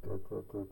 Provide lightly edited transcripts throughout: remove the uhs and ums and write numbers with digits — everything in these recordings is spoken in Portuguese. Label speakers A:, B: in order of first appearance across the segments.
A: Tchau, tchau, tchau.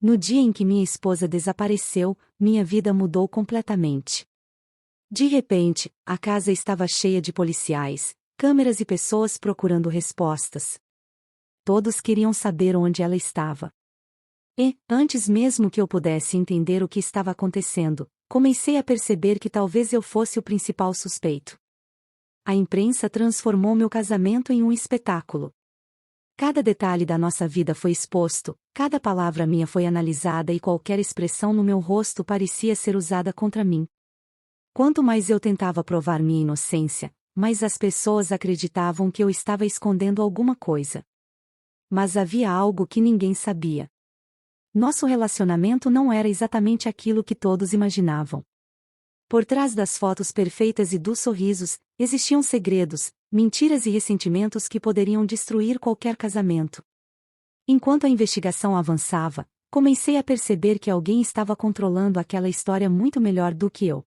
A: No dia em que minha esposa desapareceu, minha vida mudou completamente. De repente, a casa estava cheia de policiais, câmeras e pessoas procurando respostas. Todos queriam saber onde ela estava. E, antes mesmo que eu pudesse entender o que estava acontecendo, comecei a perceber que talvez eu fosse o principal suspeito. A imprensa transformou meu casamento em um espetáculo. Cada detalhe da nossa vida foi exposto, cada palavra minha foi analisada e qualquer expressão no meu rosto parecia ser usada contra mim. Quanto mais eu tentava provar minha inocência, mais as pessoas acreditavam que eu estava escondendo alguma coisa. Mas havia algo que ninguém sabia. Nosso relacionamento não era exatamente aquilo que todos imaginavam. Por trás das fotos perfeitas e dos sorrisos, existiam segredos, mentiras e ressentimentos que poderiam destruir qualquer casamento. Enquanto a investigação avançava, comecei a perceber que alguém estava controlando aquela história muito melhor do que eu.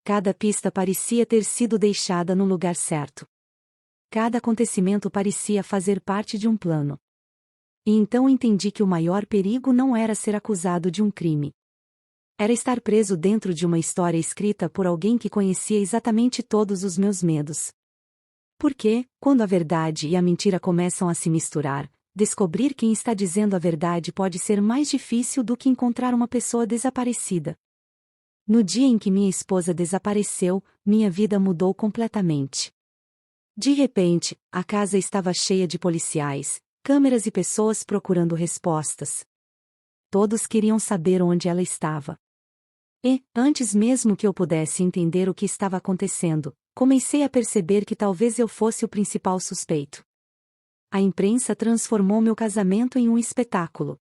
A: Cada pista parecia ter sido deixada no lugar certo. Cada acontecimento parecia fazer parte de um plano. E então entendi que o maior perigo não era ser acusado de um crime. Era estar preso dentro de uma história escrita por alguém que conhecia exatamente todos os meus medos. Porque, quando a verdade e a mentira começam a se misturar, descobrir quem está dizendo a verdade pode ser mais difícil do que encontrar uma pessoa desaparecida. No dia em que minha esposa desapareceu, minha vida mudou completamente. De repente, a casa estava cheia de policiais, câmeras e pessoas procurando respostas. Todos queriam saber onde ela estava. E, antes mesmo que eu pudesse entender o que estava acontecendo, comecei a perceber que talvez eu fosse o principal suspeito. A imprensa transformou meu casamento em um espetáculo.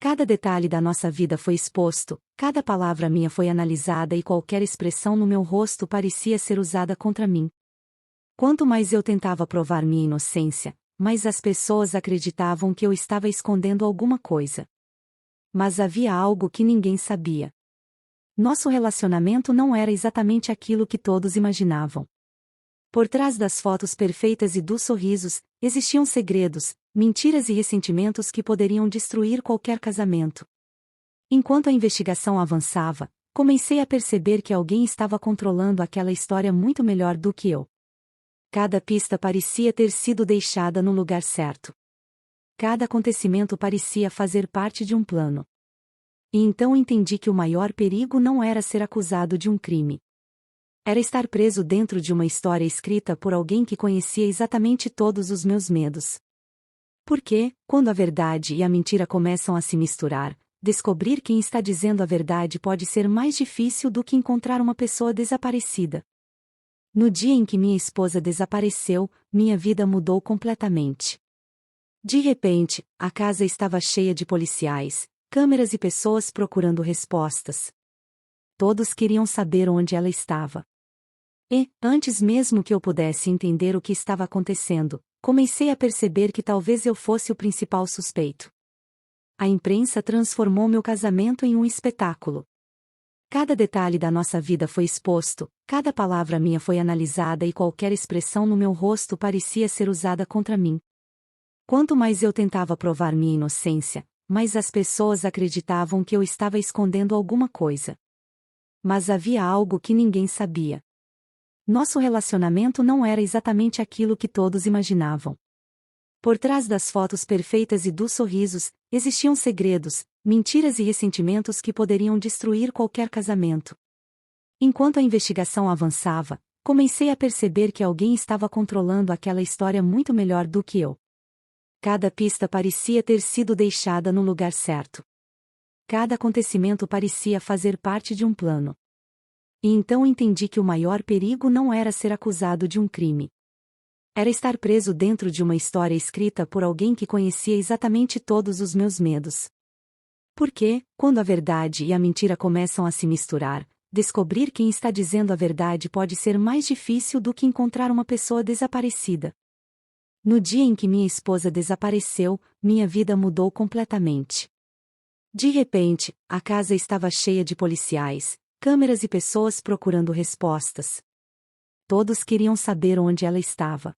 A: Cada detalhe da nossa vida foi exposto, cada palavra minha foi analisada e qualquer expressão no meu rosto parecia ser usada contra mim. Quanto mais eu tentava provar minha inocência, mais as pessoas acreditavam que eu estava escondendo alguma coisa. Mas havia algo que ninguém sabia. Nosso relacionamento não era exatamente aquilo que todos imaginavam. Por trás das fotos perfeitas e dos sorrisos, existiam segredos, mentiras e ressentimentos que poderiam destruir qualquer casamento. Enquanto a investigação avançava, comecei a perceber que alguém estava controlando aquela história muito melhor do que eu. Cada pista parecia ter sido deixada no lugar certo. Cada acontecimento parecia fazer parte de um plano. E então entendi que o maior perigo não era ser acusado de um crime. Era estar preso dentro de uma história escrita por alguém que conhecia exatamente todos os meus medos. Porque, quando a verdade e a mentira começam a se misturar, descobrir quem está dizendo a verdade pode ser mais difícil do que encontrar uma pessoa desaparecida. No dia em que minha esposa desapareceu, minha vida mudou completamente. De repente, a casa estava cheia de policiais, câmeras e pessoas procurando respostas. Todos queriam saber onde ela estava. E, antes mesmo que eu pudesse entender o que estava acontecendo, comecei a perceber que talvez eu fosse o principal suspeito. A imprensa transformou meu casamento em um espetáculo. Cada detalhe da nossa vida foi exposto, cada palavra minha foi analisada e qualquer expressão no meu rosto parecia ser usada contra mim. Quanto mais eu tentava provar minha inocência, mais as pessoas acreditavam que eu estava escondendo alguma coisa. Mas havia algo que ninguém sabia. Nosso relacionamento não era exatamente aquilo que todos imaginavam. Por trás das fotos perfeitas e dos sorrisos, existiam segredos, mentiras e ressentimentos que poderiam destruir qualquer casamento. Enquanto a investigação avançava, comecei a perceber que alguém estava controlando aquela história muito melhor do que eu. Cada pista parecia ter sido deixada no lugar certo. Cada acontecimento parecia fazer parte de um plano. E então entendi que o maior perigo não era ser acusado de um crime. Era estar preso dentro de uma história escrita por alguém que conhecia exatamente todos os meus medos. Porque, quando a verdade e a mentira começam a se misturar, descobrir quem está dizendo a verdade pode ser mais difícil do que encontrar uma pessoa desaparecida. No dia em que minha esposa desapareceu, minha vida mudou completamente. De repente, a casa estava cheia de policiais, câmeras e pessoas procurando respostas. Todos queriam saber onde ela estava.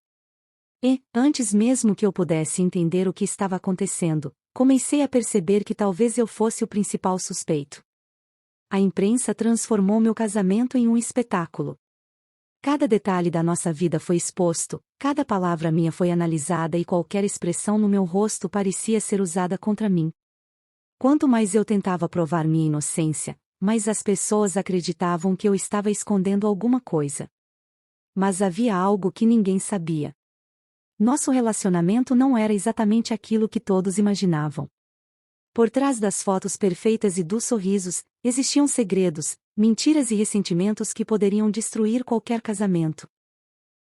A: E, antes mesmo que eu pudesse entender o que estava acontecendo, comecei a perceber que talvez eu fosse o principal suspeito. A imprensa transformou meu casamento em um espetáculo. Cada detalhe da nossa vida foi exposto, cada palavra minha foi analisada e qualquer expressão no meu rosto parecia ser usada contra mim. Quanto mais eu tentava provar minha inocência, mais as pessoas acreditavam que eu estava escondendo alguma coisa. Mas havia algo que ninguém sabia. Nosso relacionamento não era exatamente aquilo que todos imaginavam. Por trás das fotos perfeitas e dos sorrisos, existiam segredos, mentiras e ressentimentos que poderiam destruir qualquer casamento.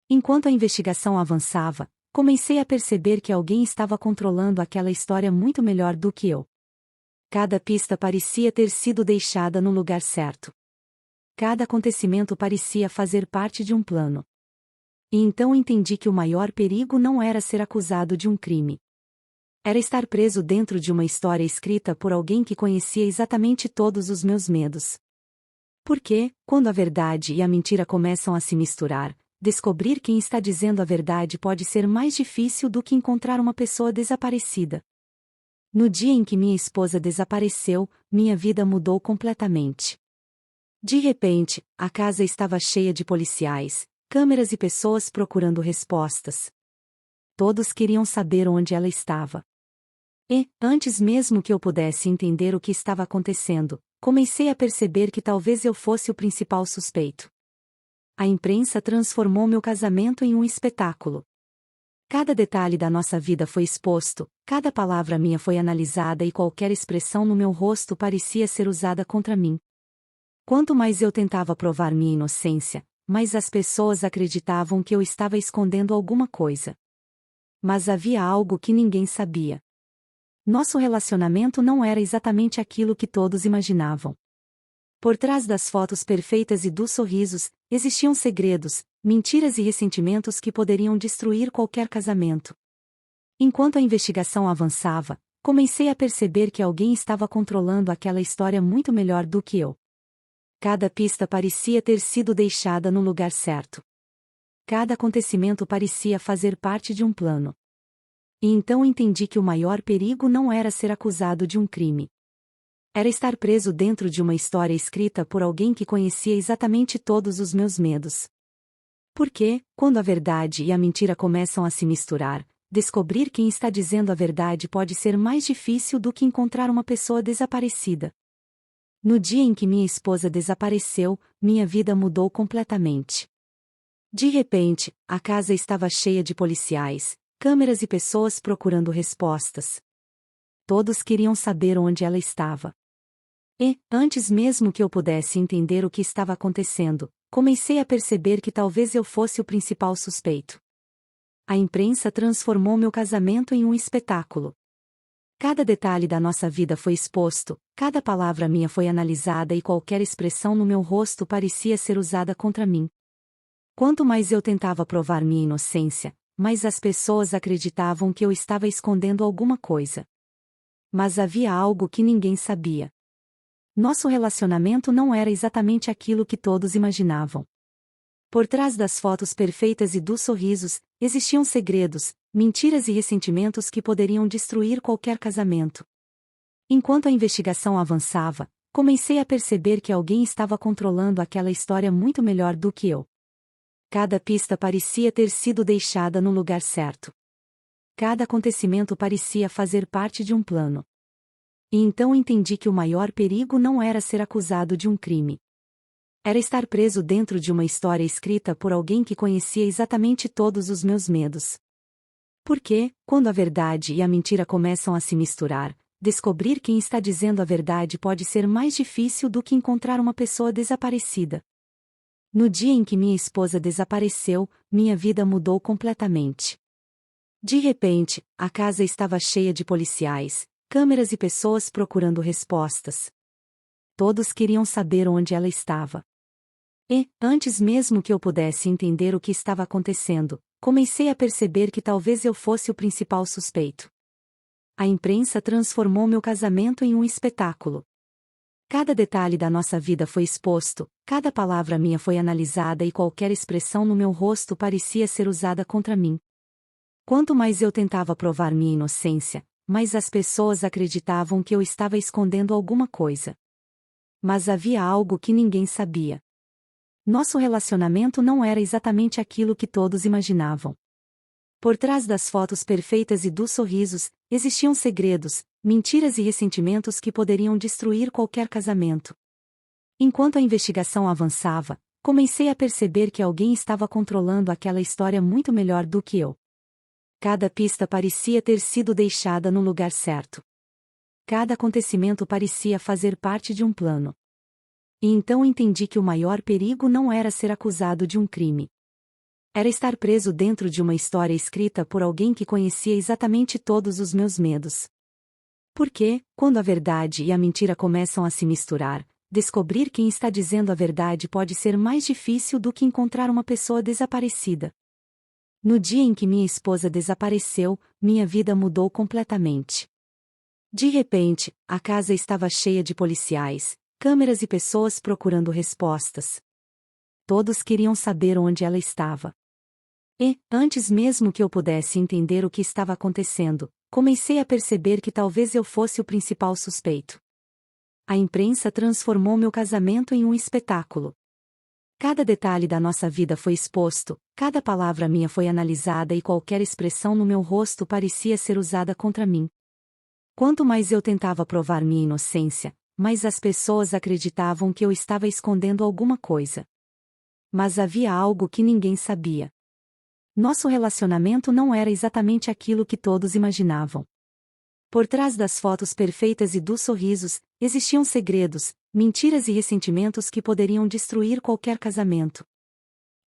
A: Enquanto a investigação avançava, comecei a perceber que alguém estava controlando aquela história muito melhor do que eu. Cada pista parecia ter sido deixada no lugar certo. Cada acontecimento parecia fazer parte de um plano. E então entendi que o maior perigo não era ser acusado de um crime. Era estar preso dentro de uma história escrita por alguém que conhecia exatamente todos os meus medos. Porque, quando a verdade e a mentira começam a se misturar, descobrir quem está dizendo a verdade pode ser mais difícil do que encontrar uma pessoa desaparecida. No dia em que minha esposa desapareceu, minha vida mudou completamente. De repente, a casa estava cheia de policiais, câmeras e pessoas procurando respostas. Todos queriam saber onde ela estava. E, antes mesmo que eu pudesse entender o que estava acontecendo, comecei a perceber que talvez eu fosse o principal suspeito. A imprensa transformou meu casamento em um espetáculo. Cada detalhe da nossa vida foi exposto, cada palavra minha foi analisada e qualquer expressão no meu rosto parecia ser usada contra mim. Quanto mais eu tentava provar minha inocência, mais as pessoas acreditavam que eu estava escondendo alguma coisa. Mas havia algo que ninguém sabia. Nosso relacionamento não era exatamente aquilo que todos imaginavam. Por trás das fotos perfeitas e dos sorrisos, existiam segredos, mentiras e ressentimentos que poderiam destruir qualquer casamento. Enquanto a investigação avançava, comecei a perceber que alguém estava controlando aquela história muito melhor do que eu. Cada pista parecia ter sido deixada no lugar certo. Cada acontecimento parecia fazer parte de um plano. E então entendi que o maior perigo não era ser acusado de um crime. Era estar preso dentro de uma história escrita por alguém que conhecia exatamente todos os meus medos. Porque, quando a verdade e a mentira começam a se misturar, descobrir quem está dizendo a verdade pode ser mais difícil do que encontrar uma pessoa desaparecida. No dia em que minha esposa desapareceu, minha vida mudou completamente. De repente, a casa estava cheia de policiais, câmeras e pessoas procurando respostas. Todos queriam saber onde ela estava. E, antes mesmo que eu pudesse entender o que estava acontecendo, comecei a perceber que talvez eu fosse o principal suspeito. A imprensa transformou meu casamento em um espetáculo. Cada detalhe da nossa vida foi exposto, cada palavra minha foi analisada e qualquer expressão no meu rosto parecia ser usada contra mim. Quanto mais eu tentava provar minha inocência, mais as pessoas acreditavam que eu estava escondendo alguma coisa. Mas havia algo que ninguém sabia. Nosso relacionamento não era exatamente aquilo que todos imaginavam. Por trás das fotos perfeitas e dos sorrisos, existiam segredos, mentiras e ressentimentos que poderiam destruir qualquer casamento. Enquanto a investigação avançava, comecei a perceber que alguém estava controlando aquela história muito melhor do que eu. Cada pista parecia ter sido deixada no lugar certo. Cada acontecimento parecia fazer parte de um plano. E então entendi que o maior perigo não era ser acusado de um crime. Era estar preso dentro de uma história escrita por alguém que conhecia exatamente todos os meus medos. Porque, quando a verdade e a mentira começam a se misturar, descobrir quem está dizendo a verdade pode ser mais difícil do que encontrar uma pessoa desaparecida. No dia em que minha esposa desapareceu, minha vida mudou completamente. De repente, a casa estava cheia de policiais, câmeras e pessoas procurando respostas. Todos queriam saber onde ela estava. E, antes mesmo que eu pudesse entender o que estava acontecendo, comecei a perceber que talvez eu fosse o principal suspeito. A imprensa transformou meu casamento em um espetáculo. Cada detalhe da nossa vida foi exposto, cada palavra minha foi analisada e qualquer expressão no meu rosto parecia ser usada contra mim. Quanto mais eu tentava provar minha inocência, mas as pessoas acreditavam que eu estava escondendo alguma coisa. Mas havia algo que ninguém sabia. Nosso relacionamento não era exatamente aquilo que todos imaginavam. Por trás das fotos perfeitas e dos sorrisos, existiam segredos, mentiras e ressentimentos que poderiam destruir qualquer casamento. Enquanto a investigação avançava, comecei a perceber que alguém estava controlando aquela história muito melhor do que eu. Cada pista parecia ter sido deixada no lugar certo. Cada acontecimento parecia fazer parte de um plano. E então entendi que o maior perigo não era ser acusado de um crime. Era estar preso dentro de uma história escrita por alguém que conhecia exatamente todos os meus medos. Porque, quando a verdade e a mentira começam a se misturar, descobrir quem está dizendo a verdade pode ser mais difícil do que encontrar uma pessoa desaparecida. No dia em que minha esposa desapareceu, minha vida mudou completamente. De repente, a casa estava cheia de policiais, câmeras e pessoas procurando respostas. Todos queriam saber onde ela estava. E, antes mesmo que eu pudesse entender o que estava acontecendo, comecei a perceber que talvez eu fosse o principal suspeito. A imprensa transformou meu casamento em um espetáculo. Cada detalhe da nossa vida foi exposto, cada palavra minha foi analisada e qualquer expressão no meu rosto parecia ser usada contra mim. Quanto mais eu tentava provar minha inocência, mais as pessoas acreditavam que eu estava escondendo alguma coisa. Mas havia algo que ninguém sabia. Nosso relacionamento não era exatamente aquilo que todos imaginavam. Por trás das fotos perfeitas e dos sorrisos, existiam segredos, mentiras e ressentimentos que poderiam destruir qualquer casamento.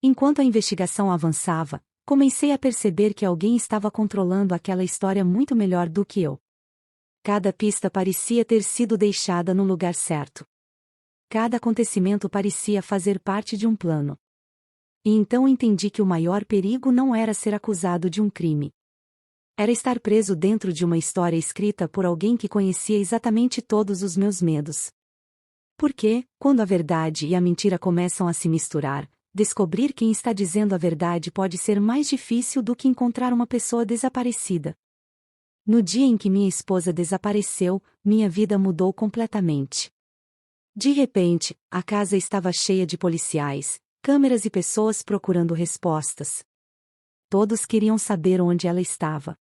A: Enquanto a investigação avançava, comecei a perceber que alguém estava controlando aquela história muito melhor do que eu. Cada pista parecia ter sido deixada no lugar certo. Cada acontecimento parecia fazer parte de um plano. E então entendi que o maior perigo não era ser acusado de um crime. Era estar preso dentro de uma história escrita por alguém que conhecia exatamente todos os meus medos. Porque, quando a verdade e a mentira começam a se misturar, descobrir quem está dizendo a verdade pode ser mais difícil do que encontrar uma pessoa desaparecida. No dia em que minha esposa desapareceu, minha vida mudou completamente. De repente, a casa estava cheia de policiais, câmeras e pessoas procurando respostas. Todos queriam saber onde ela estava.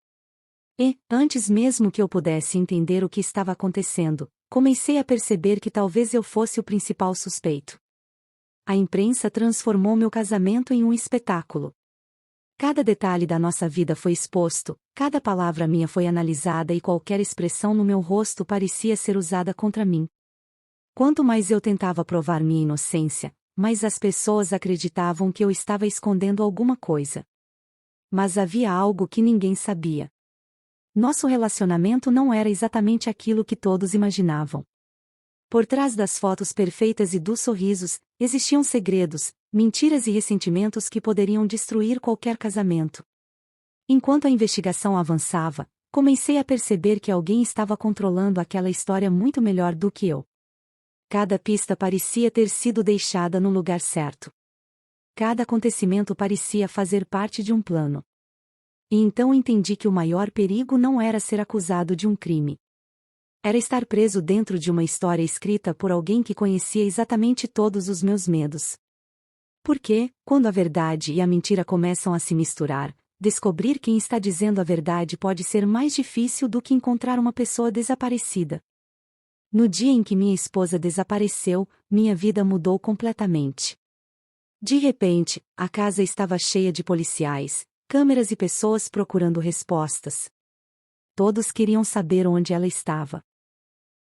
A: E, antes mesmo que eu pudesse entender o que estava acontecendo, comecei a perceber que talvez eu fosse o principal suspeito. A imprensa transformou meu casamento em um espetáculo. Cada detalhe da nossa vida foi exposto, cada palavra minha foi analisada e qualquer expressão no meu rosto parecia ser usada contra mim. Quanto mais eu tentava provar minha inocência, mais as pessoas acreditavam que eu estava escondendo alguma coisa. Mas havia algo que ninguém sabia. Nosso relacionamento não era exatamente aquilo que todos imaginavam. Por trás das fotos perfeitas e dos sorrisos, existiam segredos, mentiras e ressentimentos que poderiam destruir qualquer casamento. Enquanto a investigação avançava, comecei a perceber que alguém estava controlando aquela história muito melhor do que eu. Cada pista parecia ter sido deixada no lugar certo. Cada acontecimento parecia fazer parte de um plano. E então entendi que o maior perigo não era ser acusado de um crime. Era estar preso dentro de uma história escrita por alguém que conhecia exatamente todos os meus medos. Porque, quando a verdade e a mentira começam a se misturar, descobrir quem está dizendo a verdade pode ser mais difícil do que encontrar uma pessoa desaparecida. No dia em que minha esposa desapareceu, minha vida mudou completamente. De repente, a casa estava cheia de policiais, câmeras e pessoas procurando respostas. Todos queriam saber onde ela estava.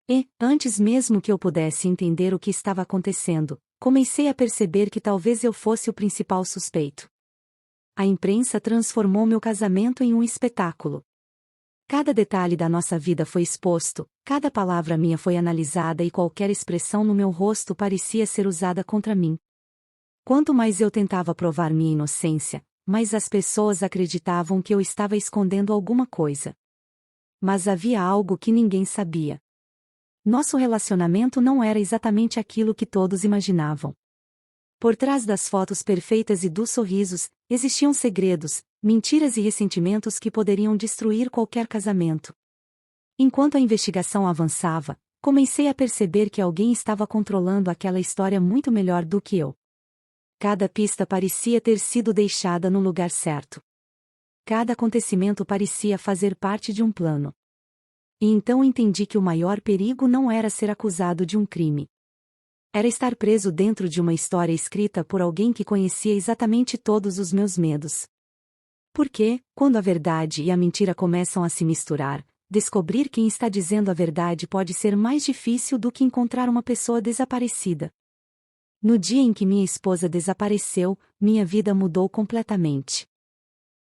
A: E, antes mesmo que eu pudesse entender o que estava acontecendo, comecei a perceber que talvez eu fosse o principal suspeito. A imprensa transformou meu casamento em um espetáculo. Cada detalhe da nossa vida foi exposto, cada palavra minha foi analisada e qualquer expressão no meu rosto parecia ser usada contra mim. Quanto mais eu tentava provar minha inocência, mais as pessoas acreditavam que eu estava escondendo alguma coisa. Mas havia algo que ninguém sabia. Nosso relacionamento não era exatamente aquilo que todos imaginavam. Por trás das fotos perfeitas e dos sorrisos, existiam segredos, mentiras e ressentimentos que poderiam destruir qualquer casamento. Enquanto a investigação avançava, comecei a perceber que alguém estava controlando aquela história muito melhor do que eu. Cada pista parecia ter sido deixada no lugar certo. Cada acontecimento parecia fazer parte de um plano. E então entendi que o maior perigo não era ser acusado de um crime. Era estar preso dentro de uma história escrita por alguém que conhecia exatamente todos os meus medos. Porque, quando a verdade e a mentira começam a se misturar, descobrir quem está dizendo a verdade pode ser mais difícil do que encontrar uma pessoa desaparecida. No dia em que minha esposa desapareceu, minha vida mudou completamente.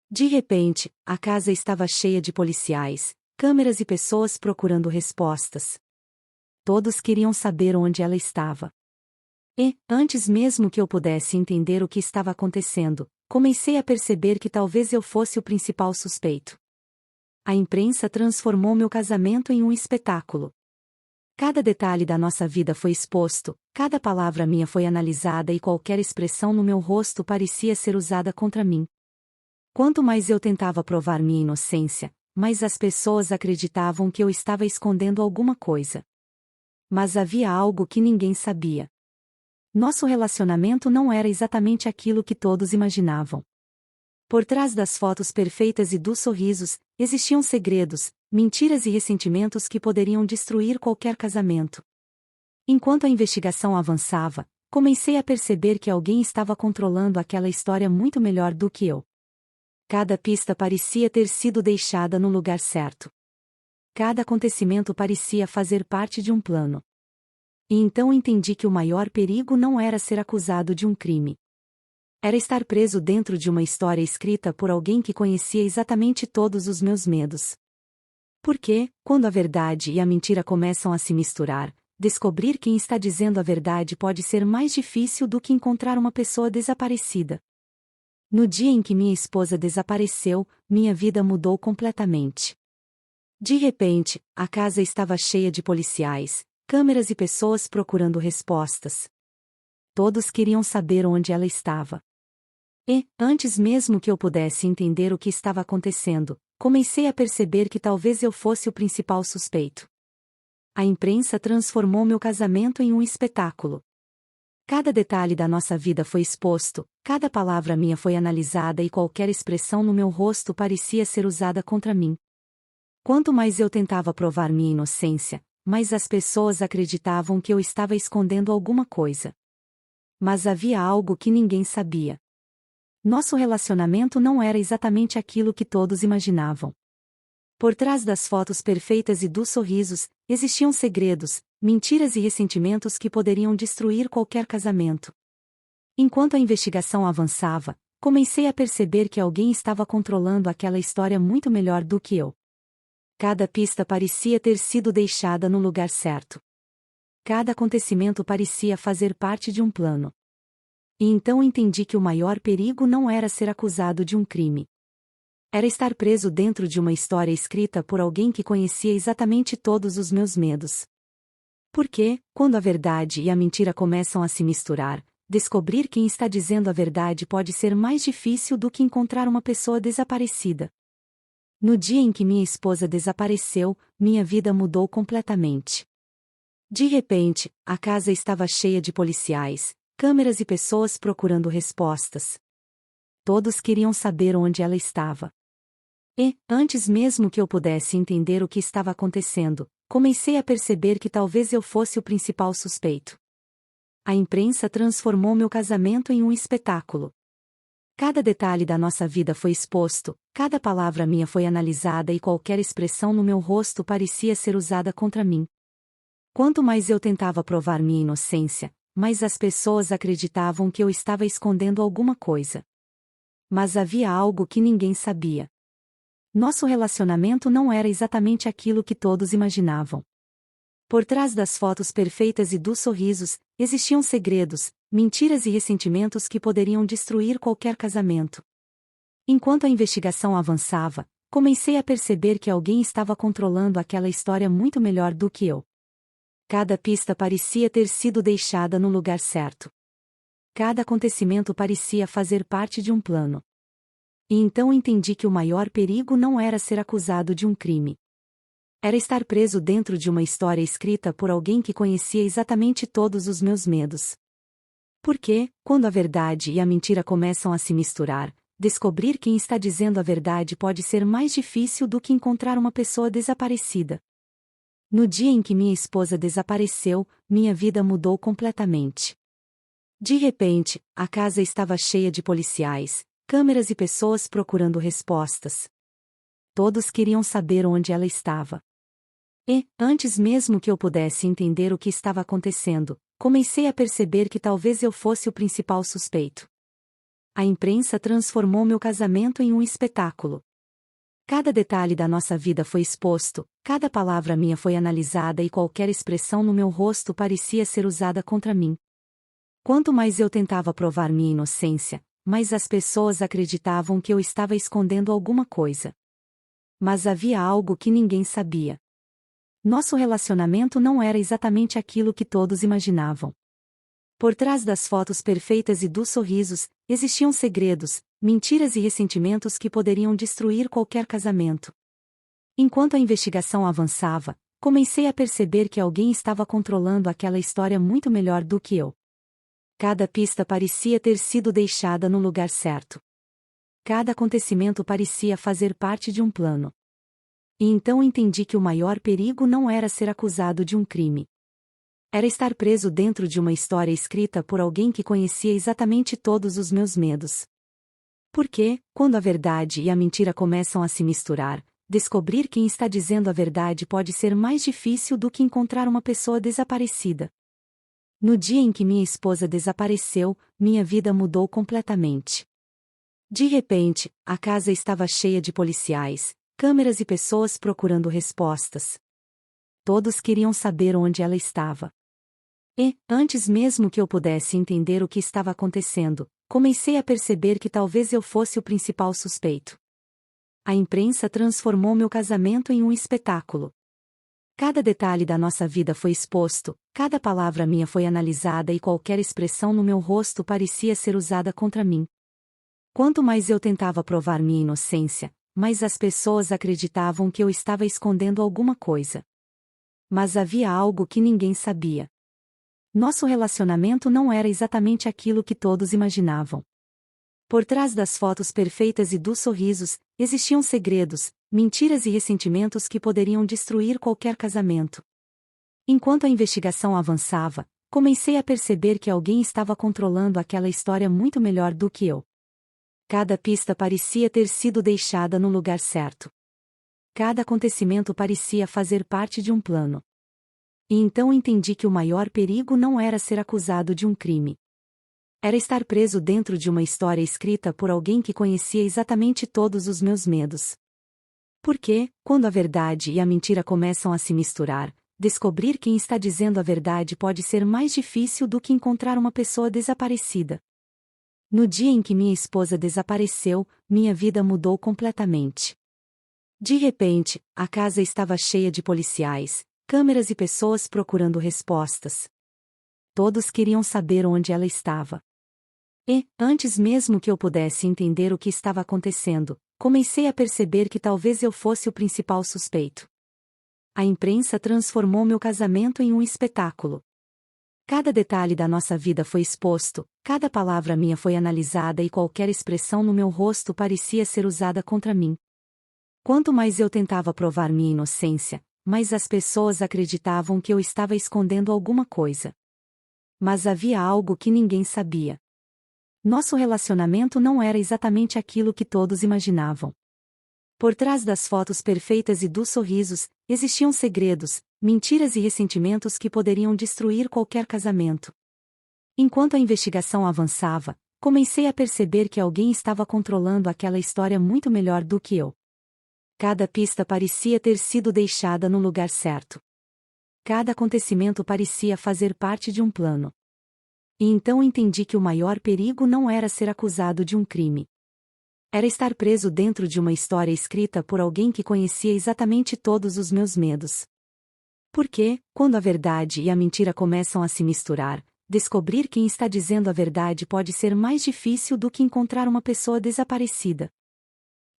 A: De repente, a casa estava cheia de policiais, câmeras e pessoas procurando respostas. Todos queriam saber onde ela estava. E, antes mesmo que eu pudesse entender o que estava acontecendo, comecei a perceber que talvez eu fosse o principal suspeito. A imprensa transformou meu casamento em um espetáculo. Cada detalhe da nossa vida foi exposto, cada palavra minha foi analisada e qualquer expressão no meu rosto parecia ser usada contra mim. Quanto mais eu tentava provar minha inocência, mais as pessoas acreditavam que eu estava escondendo alguma coisa. Mas havia algo que ninguém sabia. Nosso relacionamento não era exatamente aquilo que todos imaginavam. Por trás das fotos perfeitas e dos sorrisos, existiam segredos, mentiras e ressentimentos que poderiam destruir qualquer casamento. Enquanto a investigação avançava, comecei a perceber que alguém estava controlando aquela história muito melhor do que eu. Cada pista parecia ter sido deixada no lugar certo. Cada acontecimento parecia fazer parte de um plano. E então entendi que o maior perigo não era ser acusado de um crime. Era estar preso dentro de uma história escrita por alguém que conhecia exatamente todos os meus medos. Porque, quando a verdade e a mentira começam a se misturar, descobrir quem está dizendo a verdade pode ser mais difícil do que encontrar uma pessoa desaparecida. No dia em que minha esposa desapareceu, minha vida mudou completamente. De repente, a casa estava cheia de policiais, câmeras e pessoas procurando respostas. Todos queriam saber onde ela estava. E, antes mesmo que eu pudesse entender o que estava acontecendo, comecei a perceber que talvez eu fosse o principal suspeito. A imprensa transformou meu casamento em um espetáculo. Cada detalhe da nossa vida foi exposto, cada palavra minha foi analisada e qualquer expressão no meu rosto parecia ser usada contra mim. Quanto mais eu tentava provar minha inocência, mais as pessoas acreditavam que eu estava escondendo alguma coisa. Mas havia algo que ninguém sabia. Nosso relacionamento não era exatamente aquilo que todos imaginavam. Por trás das fotos perfeitas e dos sorrisos, existiam segredos, mentiras e ressentimentos que poderiam destruir qualquer casamento. Enquanto a investigação avançava, comecei a perceber que alguém estava controlando aquela história muito melhor do que eu. Cada pista parecia ter sido deixada no lugar certo. Cada acontecimento parecia fazer parte de um plano. E então entendi que o maior perigo não era ser acusado de um crime. Era estar preso dentro de uma história escrita por alguém que conhecia exatamente todos os meus medos. Porque, quando a verdade e a mentira começam a se misturar, descobrir quem está dizendo a verdade pode ser mais difícil do que encontrar uma pessoa desaparecida. No dia em que minha esposa desapareceu, minha vida mudou completamente. De repente, a casa estava cheia de policiais, câmeras e pessoas procurando respostas. Todos queriam saber onde ela estava. E, antes mesmo que eu pudesse entender o que estava acontecendo, comecei a perceber que talvez eu fosse o principal suspeito. A imprensa transformou meu casamento em um espetáculo. Cada detalhe da nossa vida foi exposto, cada palavra minha foi analisada e qualquer expressão no meu rosto parecia ser usada contra mim. Quanto mais eu tentava provar minha inocência, mais as pessoas acreditavam que eu estava escondendo alguma coisa. Mas havia algo que ninguém sabia. Nosso relacionamento não era exatamente aquilo que todos imaginavam. Por trás das fotos perfeitas e dos sorrisos, existiam segredos, mentiras e ressentimentos que poderiam destruir qualquer casamento. Enquanto a investigação avançava, comecei a perceber que alguém estava controlando aquela história muito melhor do que eu. Cada pista parecia ter sido deixada no lugar certo. Cada acontecimento parecia fazer parte de um plano. E então entendi que o maior perigo não era ser acusado de um crime. Era estar preso dentro de uma história escrita por alguém que conhecia exatamente todos os meus medos. Porque, quando a verdade e a mentira começam a se misturar, descobrir quem está dizendo a verdade pode ser mais difícil do que encontrar uma pessoa desaparecida. No dia em que minha esposa desapareceu, minha vida mudou completamente. De repente, a casa estava cheia de policiais, câmeras e pessoas procurando respostas. Todos queriam saber onde ela estava. E, antes mesmo que eu pudesse entender o que estava acontecendo, comecei a perceber que talvez eu fosse o principal suspeito. A imprensa transformou meu casamento em um espetáculo. Cada detalhe da nossa vida foi exposto, cada palavra minha foi analisada e qualquer expressão no meu rosto parecia ser usada contra mim. Quanto mais eu tentava provar minha inocência, mais as pessoas acreditavam que eu estava escondendo alguma coisa. Mas havia algo que ninguém sabia. Nosso relacionamento não era exatamente aquilo que todos imaginavam. Por trás das fotos perfeitas e dos sorrisos, existiam segredos, mentiras e ressentimentos que poderiam destruir qualquer casamento. Enquanto a investigação avançava, comecei a perceber que alguém estava controlando aquela história muito melhor do que eu. Cada pista parecia ter sido deixada no lugar certo. Cada acontecimento parecia fazer parte de um plano. E então entendi que o maior perigo não era ser acusado de um crime. Era estar preso dentro de uma história escrita por alguém que conhecia exatamente todos os meus medos. Porque, quando a verdade e a mentira começam a se misturar, descobrir quem está dizendo a verdade pode ser mais difícil do que encontrar uma pessoa desaparecida. No dia em que minha esposa desapareceu, minha vida mudou completamente. De repente, a casa estava cheia de policiais, câmeras e pessoas procurando respostas. Todos queriam saber onde ela estava. E, antes mesmo que eu pudesse entender o que estava acontecendo, comecei a perceber que talvez eu fosse o principal suspeito. A imprensa transformou meu casamento em um espetáculo. Cada detalhe da nossa vida foi exposto, cada palavra minha foi analisada e qualquer expressão no meu rosto parecia ser usada contra mim. Quanto mais eu tentava provar minha inocência, mais as pessoas acreditavam que eu estava escondendo alguma coisa. Mas havia algo que ninguém sabia. Nosso relacionamento não era exatamente aquilo que todos imaginavam. Por trás das fotos perfeitas e dos sorrisos, existiam segredos, mentiras e ressentimentos que poderiam destruir qualquer casamento. Enquanto a investigação avançava, comecei a perceber que alguém estava controlando aquela história muito melhor do que eu. Cada pista parecia ter sido deixada no lugar certo. Cada acontecimento parecia fazer parte de um plano. E então entendi que o maior perigo não era ser acusado de um crime. Era estar preso dentro de uma história escrita por alguém que conhecia exatamente todos os meus medos. Porque, quando a verdade e a mentira começam a se misturar, descobrir quem está dizendo a verdade pode ser mais difícil do que encontrar uma pessoa desaparecida. No dia em que minha esposa desapareceu, minha vida mudou completamente. De repente, a casa estava cheia de policiais, câmeras e pessoas procurando respostas. Todos queriam saber onde ela estava. E, antes mesmo que eu pudesse entender o que estava acontecendo, comecei a perceber que talvez eu fosse o principal suspeito. A imprensa transformou meu casamento em um espetáculo. Cada detalhe da nossa vida foi exposto, cada palavra minha foi analisada e qualquer expressão no meu rosto parecia ser usada contra mim. Quanto mais eu tentava provar minha inocência, mais as pessoas acreditavam que eu estava escondendo alguma coisa. Mas havia algo que ninguém sabia. Nosso relacionamento não era exatamente aquilo que todos imaginavam. Por trás das fotos perfeitas e dos sorrisos, existiam segredos, mentiras e ressentimentos que poderiam destruir qualquer casamento. Enquanto a investigação avançava, comecei a perceber que alguém estava controlando aquela história muito melhor do que eu. Cada pista parecia ter sido deixada no lugar certo. Cada acontecimento parecia fazer parte de um plano. E então entendi que o maior perigo não era ser acusado de um crime. Era estar preso dentro de uma história escrita por alguém que conhecia exatamente todos os meus medos. Porque, quando a verdade e a mentira começam a se misturar, descobrir quem está dizendo a verdade pode ser mais difícil do que encontrar uma pessoa desaparecida.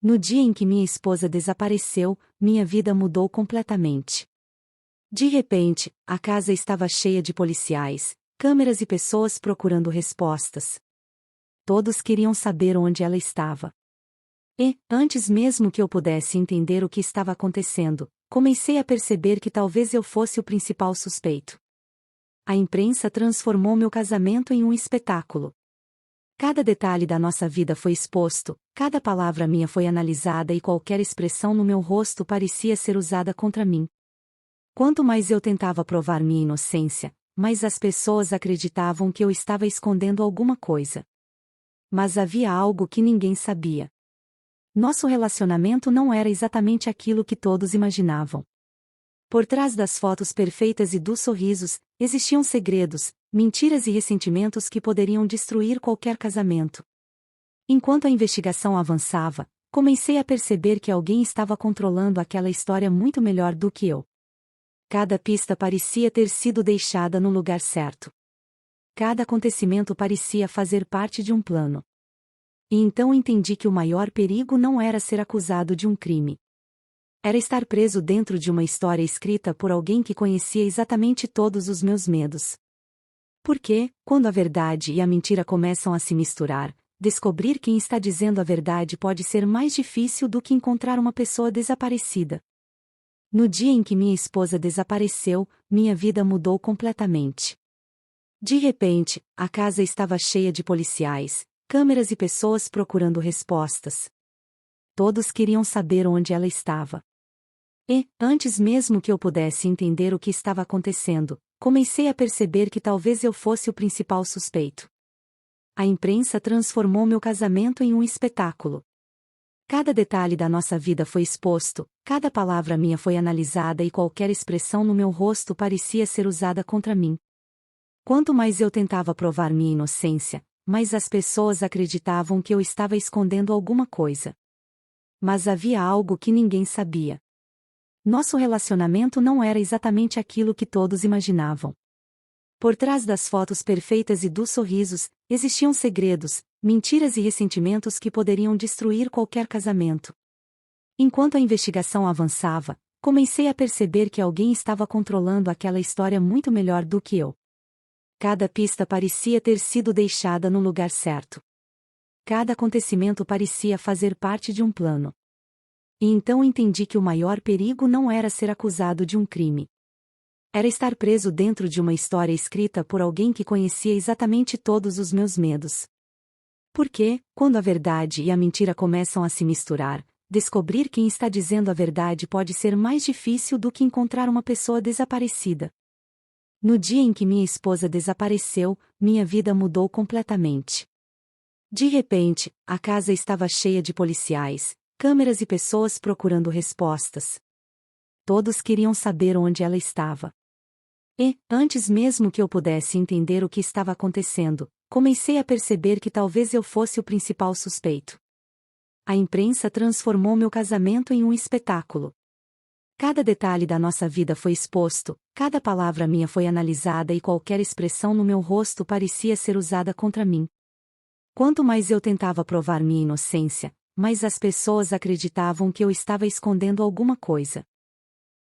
A: No dia em que minha esposa desapareceu, minha vida mudou completamente. De repente, a casa estava cheia de policiais, câmeras e pessoas procurando respostas. Todos queriam saber onde ela estava. E, antes mesmo que eu pudesse entender o que estava acontecendo, comecei a perceber que talvez eu fosse o principal suspeito. A imprensa transformou meu casamento em um espetáculo. Cada detalhe da nossa vida foi exposto, cada palavra minha foi analisada e qualquer expressão no meu rosto parecia ser usada contra mim. Quanto mais eu tentava provar minha inocência, mais as pessoas acreditavam que eu estava escondendo alguma coisa. Mas havia algo que ninguém sabia. Nosso relacionamento não era exatamente aquilo que todos imaginavam. Por trás das fotos perfeitas e dos sorrisos, existiam segredos, mentiras e ressentimentos que poderiam destruir qualquer casamento. Enquanto a investigação avançava, comecei a perceber que alguém estava controlando aquela história muito melhor do que eu. Cada pista parecia ter sido deixada no lugar certo. Cada acontecimento parecia fazer parte de um plano. E então entendi que o maior perigo não era ser acusado de um crime. Era estar preso dentro de uma história escrita por alguém que conhecia exatamente todos os meus medos. Porque, quando a verdade e a mentira começam a se misturar, descobrir quem está dizendo a verdade pode ser mais difícil do que encontrar uma pessoa desaparecida. No dia em que minha esposa desapareceu, minha vida mudou completamente. De repente, a casa estava cheia de policiais, câmeras e pessoas procurando respostas. Todos queriam saber onde ela estava. E, antes mesmo que eu pudesse entender o que estava acontecendo, comecei a perceber que talvez eu fosse o principal suspeito. A imprensa transformou meu casamento em um espetáculo. Cada detalhe da nossa vida foi exposto, cada palavra minha foi analisada e qualquer expressão no meu rosto parecia ser usada contra mim. Quanto mais eu tentava provar minha inocência, mais as pessoas acreditavam que eu estava escondendo alguma coisa. Mas havia algo que ninguém sabia. Nosso relacionamento não era exatamente aquilo que todos imaginavam. Por trás das fotos perfeitas e dos sorrisos, existiam segredos, mentiras e ressentimentos que poderiam destruir qualquer casamento. Enquanto a investigação avançava, comecei a perceber que alguém estava controlando aquela história muito melhor do que eu. Cada pista parecia ter sido deixada no lugar certo. Cada acontecimento parecia fazer parte de um plano. E então entendi que o maior perigo não era ser acusado de um crime. Era estar preso dentro de uma história escrita por alguém que conhecia exatamente todos os meus medos. Porque, quando a verdade e a mentira começam a se misturar, descobrir quem está dizendo a verdade pode ser mais difícil do que encontrar uma pessoa desaparecida. No dia em que minha esposa desapareceu, minha vida mudou completamente. De repente, a casa estava cheia de policiais, câmeras e pessoas procurando respostas. Todos queriam saber onde ela estava. E, antes mesmo que eu pudesse entender o que estava acontecendo, comecei a perceber que talvez eu fosse o principal suspeito. A imprensa transformou meu casamento em um espetáculo. Cada detalhe da nossa vida foi exposto, cada palavra minha foi analisada e qualquer expressão no meu rosto parecia ser usada contra mim. Quanto mais eu tentava provar minha inocência, mais as pessoas acreditavam que eu estava escondendo alguma coisa.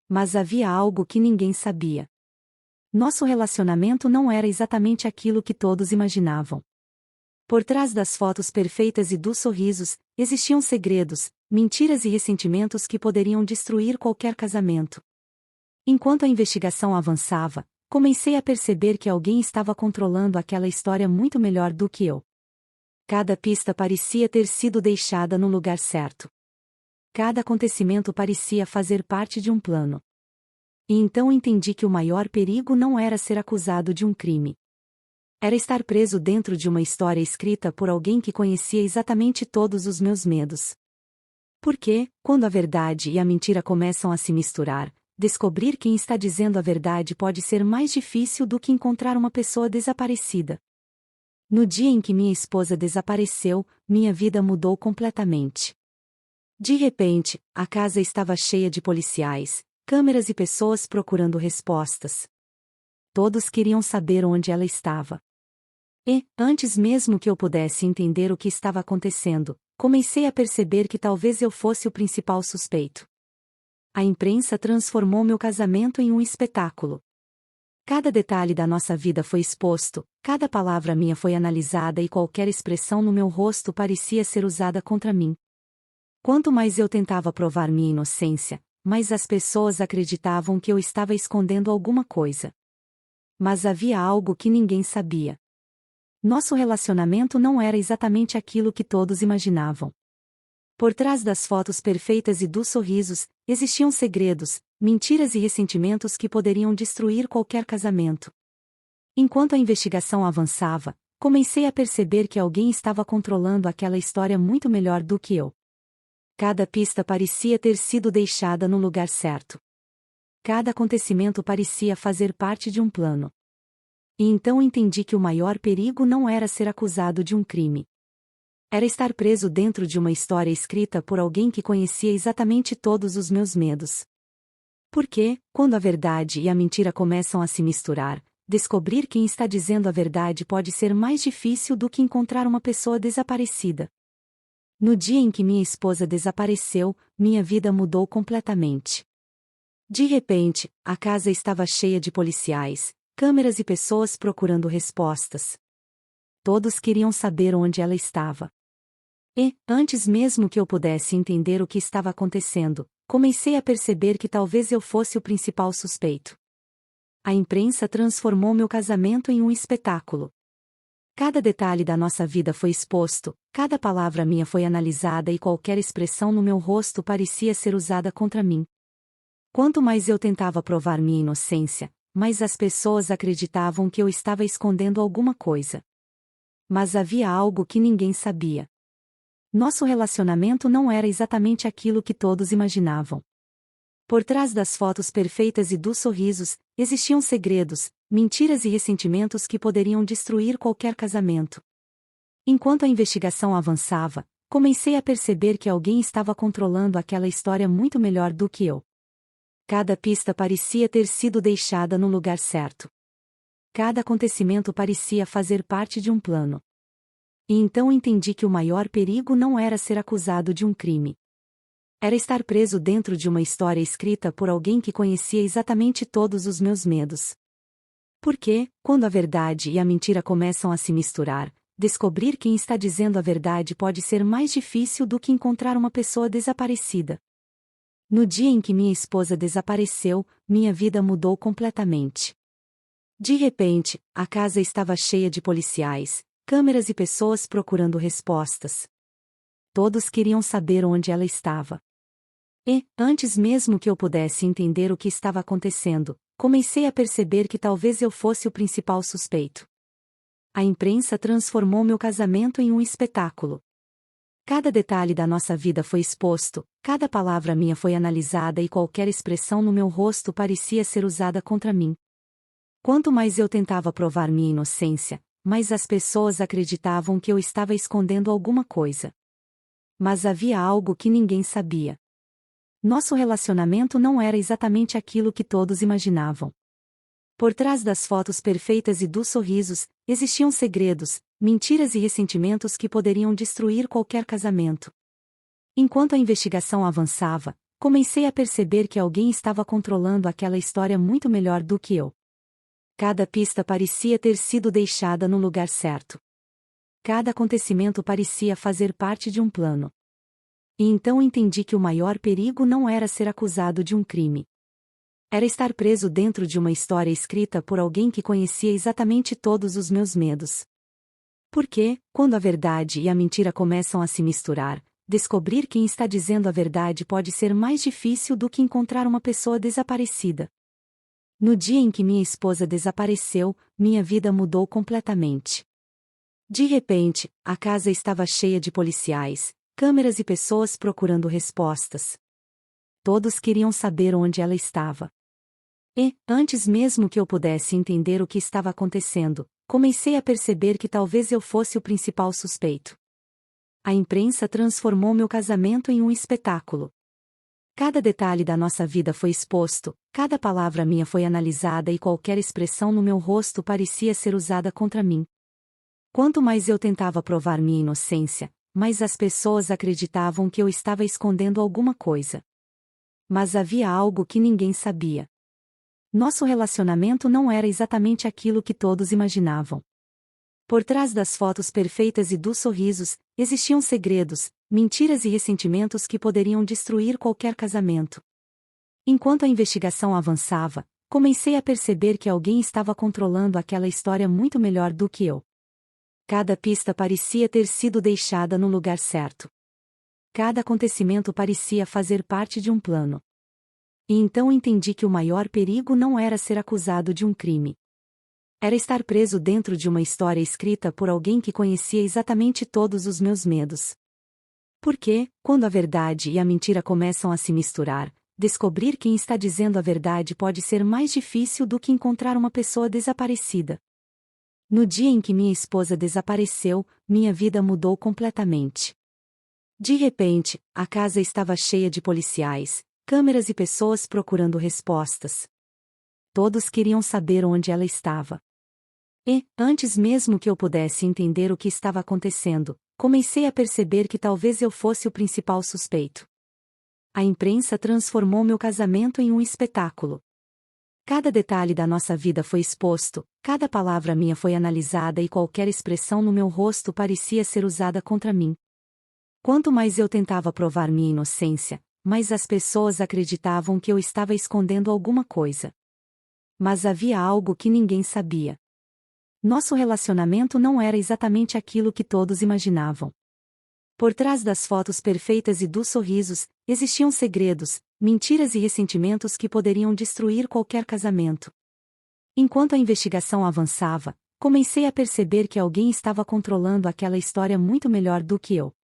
A: Mas havia algo que ninguém sabia. Nosso relacionamento não era exatamente aquilo que todos imaginavam. Por trás das fotos perfeitas e dos sorrisos, existiam segredos, mentiras e ressentimentos que poderiam destruir qualquer casamento. Enquanto a investigação avançava, comecei a perceber que alguém estava controlando aquela história muito melhor do que eu. Cada pista parecia ter sido deixada no lugar certo. Cada acontecimento parecia fazer parte de um plano. E então entendi que o maior perigo não era ser acusado de um crime. Era estar preso dentro de uma história escrita por alguém que conhecia exatamente todos os meus medos. Porque, quando a verdade e a mentira começam a se misturar, descobrir quem está dizendo a verdade pode ser mais difícil do que encontrar uma pessoa desaparecida. No dia em que minha esposa desapareceu, minha vida mudou completamente. De repente, a casa estava cheia de policiais, câmeras e pessoas procurando respostas. Todos queriam saber onde ela estava. E, antes mesmo que eu pudesse entender o que estava acontecendo, comecei a perceber que talvez eu fosse o principal suspeito. A imprensa transformou meu casamento em um espetáculo. Cada detalhe da nossa vida foi exposto, cada palavra minha foi analisada e qualquer expressão no meu rosto parecia ser usada contra mim. Quanto mais eu tentava provar minha inocência, mais as pessoas acreditavam que eu estava escondendo alguma coisa. Mas havia algo que ninguém sabia. Nosso relacionamento não era exatamente aquilo que todos imaginavam. Por trás das fotos perfeitas e dos sorrisos, existiam segredos, mentiras e ressentimentos que poderiam destruir qualquer casamento. Enquanto a investigação avançava, comecei a perceber que alguém estava controlando aquela história muito melhor do que eu. Cada pista parecia ter sido deixada no lugar certo. Cada acontecimento parecia fazer parte de um plano. E então entendi que o maior perigo não era ser acusado de um crime. Era estar preso dentro de uma história escrita por alguém que conhecia exatamente todos os meus medos. Porque, quando a verdade e a mentira começam a se misturar, descobrir quem está dizendo a verdade pode ser mais difícil do que encontrar uma pessoa desaparecida. No dia em que minha esposa desapareceu, minha vida mudou completamente. De repente, a casa estava cheia de policiais, câmeras e pessoas procurando respostas. Todos queriam saber onde ela estava. E, antes mesmo que eu pudesse entender o que estava acontecendo, comecei a perceber que talvez eu fosse o principal suspeito. A imprensa transformou meu casamento em um espetáculo. Cada detalhe da nossa vida foi exposto, cada palavra minha foi analisada e qualquer expressão no meu rosto parecia ser usada contra mim. Quanto mais eu tentava provar minha inocência, mais as pessoas acreditavam que eu estava escondendo alguma coisa. Mas havia algo que ninguém sabia. Nosso relacionamento não era exatamente aquilo que todos imaginavam. Por trás das fotos perfeitas e dos sorrisos, existiam segredos, mentiras e ressentimentos que poderiam destruir qualquer casamento. Enquanto a investigação avançava, comecei a perceber que alguém estava controlando aquela história muito melhor do que eu. Cada pista parecia ter sido deixada no lugar certo. Cada acontecimento parecia fazer parte de um plano. E então entendi que o maior perigo não era ser acusado de um crime. Era estar preso dentro de uma história escrita por alguém que conhecia exatamente todos os meus medos. Porque, quando a verdade e a mentira começam a se misturar, descobrir quem está dizendo a verdade pode ser mais difícil do que encontrar uma pessoa desaparecida. No dia em que minha esposa desapareceu, minha vida mudou completamente. De repente, a casa estava cheia de policiais, câmeras e pessoas procurando respostas. Todos queriam saber onde ela estava. E, antes mesmo que eu pudesse entender o que estava acontecendo, comecei a perceber que talvez eu fosse o principal suspeito. A imprensa transformou meu casamento em um espetáculo. Cada detalhe da nossa vida foi exposto, cada palavra minha foi analisada e qualquer expressão no meu rosto parecia ser usada contra mim. Quanto mais eu tentava provar minha inocência, mais as pessoas acreditavam que eu estava escondendo alguma coisa. Mas havia algo que ninguém sabia. Nosso relacionamento não era exatamente aquilo que todos imaginavam. Por trás das fotos perfeitas e dos sorrisos, existiam segredos, mentiras e ressentimentos que poderiam destruir qualquer casamento. Enquanto a investigação avançava, comecei a perceber que alguém estava controlando aquela história muito melhor do que eu. Cada pista parecia ter sido deixada no lugar certo. Cada acontecimento parecia fazer parte de um plano. E então entendi que o maior perigo não era ser acusado de um crime. Era estar preso dentro de uma história escrita por alguém que conhecia exatamente todos os meus medos. Porque, quando a verdade e a mentira começam a se misturar, descobrir quem está dizendo a verdade pode ser mais difícil do que encontrar uma pessoa desaparecida. No dia em que minha esposa desapareceu, minha vida mudou completamente. De repente, a casa estava cheia de policiais, câmeras e pessoas procurando respostas. Todos queriam saber onde ela estava. E, antes mesmo que eu pudesse entender o que estava acontecendo, comecei a perceber que talvez eu fosse o principal suspeito. A imprensa transformou meu casamento em um espetáculo. Cada detalhe da nossa vida foi exposto, cada palavra minha foi analisada e qualquer expressão no meu rosto parecia ser usada contra mim. Quanto mais eu tentava provar minha inocência, mas as pessoas acreditavam que eu estava escondendo alguma coisa. Mas havia algo que ninguém sabia. Nosso relacionamento não era exatamente aquilo que todos imaginavam. Por trás das fotos perfeitas e dos sorrisos, existiam segredos, mentiras e ressentimentos que poderiam destruir qualquer casamento. Enquanto a investigação avançava, comecei a perceber que alguém estava controlando aquela história muito melhor do que eu. Cada pista parecia ter sido deixada no lugar certo. Cada acontecimento parecia fazer parte de um plano. E então entendi que o maior perigo não era ser acusado de um crime. Era estar preso dentro de uma história escrita por alguém que conhecia exatamente todos os meus medos. Porque, quando a verdade e a mentira começam a se misturar, descobrir quem está dizendo a verdade pode ser mais difícil do que encontrar uma pessoa desaparecida. No dia em que minha esposa desapareceu, minha vida mudou completamente. De repente, a casa estava cheia de policiais, câmeras e pessoas procurando respostas. Todos queriam saber onde ela estava. E, antes mesmo que eu pudesse entender o que estava acontecendo, comecei a perceber que talvez eu fosse o principal suspeito. A imprensa transformou meu casamento em um espetáculo. Cada detalhe da nossa vida foi exposto, cada palavra minha foi analisada e qualquer expressão no meu rosto parecia ser usada contra mim. Quanto mais eu tentava provar minha inocência, mais as pessoas acreditavam que eu estava escondendo alguma coisa. Mas havia algo que ninguém sabia. Nosso relacionamento não era exatamente aquilo que todos imaginavam. Por trás das fotos perfeitas e dos sorrisos, existiam segredos, mentiras e ressentimentos que poderiam destruir qualquer casamento. Enquanto a investigação avançava, comecei a perceber que alguém estava controlando aquela história muito melhor do que eu.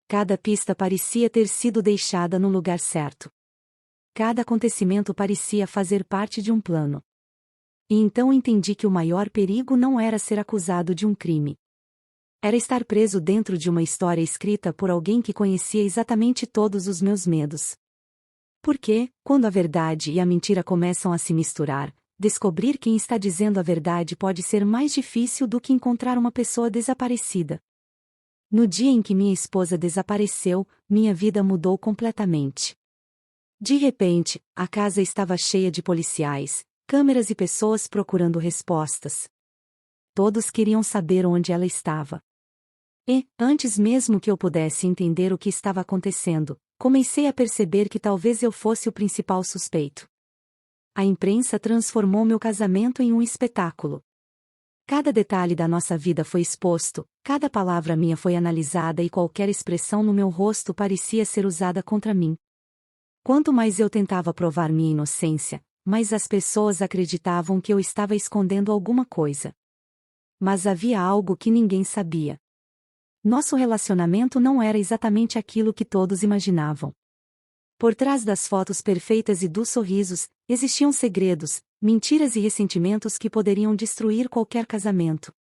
A: Cada pista parecia ter sido deixada no lugar certo. Cada acontecimento parecia fazer parte de um plano. E então entendi que o maior perigo não era ser acusado de um crime. Era estar preso dentro de uma história escrita por alguém que conhecia exatamente todos os meus medos. Porque, quando a verdade e a mentira começam a se misturar, descobrir quem está dizendo a verdade pode ser mais difícil do que encontrar uma pessoa desaparecida. No dia em que minha esposa desapareceu, minha vida mudou completamente. De repente, a casa estava cheia de policiais, câmeras e pessoas procurando respostas. Todos queriam saber onde ela estava. E, antes mesmo que eu pudesse entender o que estava acontecendo, comecei a perceber que talvez eu fosse o principal suspeito. A imprensa transformou meu casamento em um espetáculo. Cada detalhe da nossa vida foi exposto, cada palavra minha foi analisada e qualquer expressão no meu rosto parecia ser usada contra mim. Quanto mais eu tentava provar minha inocência, mais as pessoas acreditavam que eu estava escondendo alguma coisa. Mas havia algo que ninguém sabia. Nosso relacionamento não era exatamente aquilo que todos imaginavam. Por trás das fotos perfeitas e dos sorrisos, existiam segredos, mentiras e ressentimentos que poderiam destruir qualquer casamento.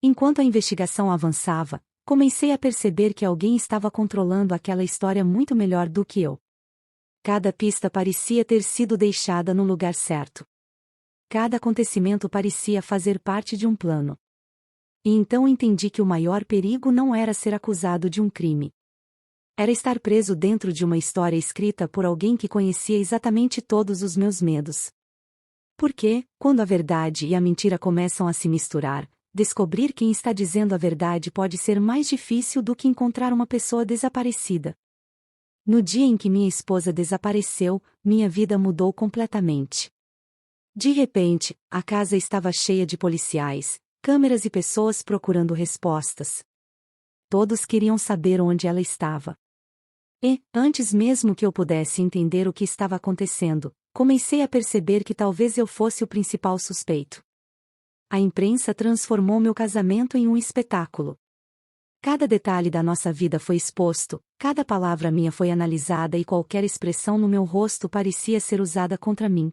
A: Enquanto a investigação avançava, comecei a perceber que alguém estava controlando aquela história muito melhor do que eu. Cada pista parecia ter sido deixada no lugar certo. Cada acontecimento parecia fazer parte de um plano. E então entendi que o maior perigo não era ser acusado de um crime. Era estar preso dentro de uma história escrita por alguém que conhecia exatamente todos os meus medos. Porque, quando a verdade e a mentira começam a se misturar, descobrir quem está dizendo a verdade pode ser mais difícil do que encontrar uma pessoa desaparecida. No dia em que minha esposa desapareceu, minha vida mudou completamente. De repente, a casa estava cheia de policiais, câmeras e pessoas procurando respostas. Todos queriam saber onde ela estava. E, antes mesmo que eu pudesse entender o que estava acontecendo, comecei a perceber que talvez eu fosse o principal suspeito. A imprensa transformou meu casamento em um espetáculo. Cada detalhe da nossa vida foi exposto, cada palavra minha foi analisada e qualquer expressão no meu rosto parecia ser usada contra mim.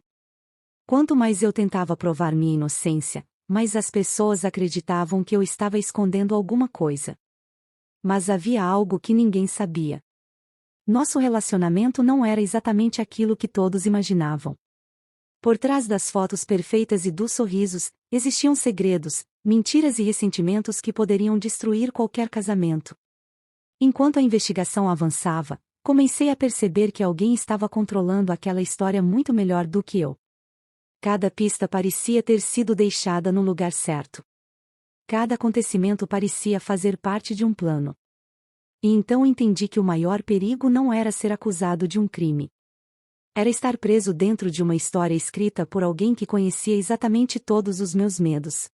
A: Quanto mais eu tentava provar minha inocência, mais as pessoas acreditavam que eu estava escondendo alguma coisa. Mas havia algo que ninguém sabia. Nosso relacionamento não era exatamente aquilo que todos imaginavam. Por trás das fotos perfeitas e dos sorrisos, existiam segredos, mentiras e ressentimentos que poderiam destruir qualquer casamento. Enquanto a investigação avançava, comecei a perceber que alguém estava controlando aquela história muito melhor do que eu. Cada pista parecia ter sido deixada no lugar certo. Cada acontecimento parecia fazer parte de um plano. E então entendi que o maior perigo não era ser acusado de um crime. Era estar preso dentro de uma história escrita por alguém que conhecia exatamente todos os meus medos.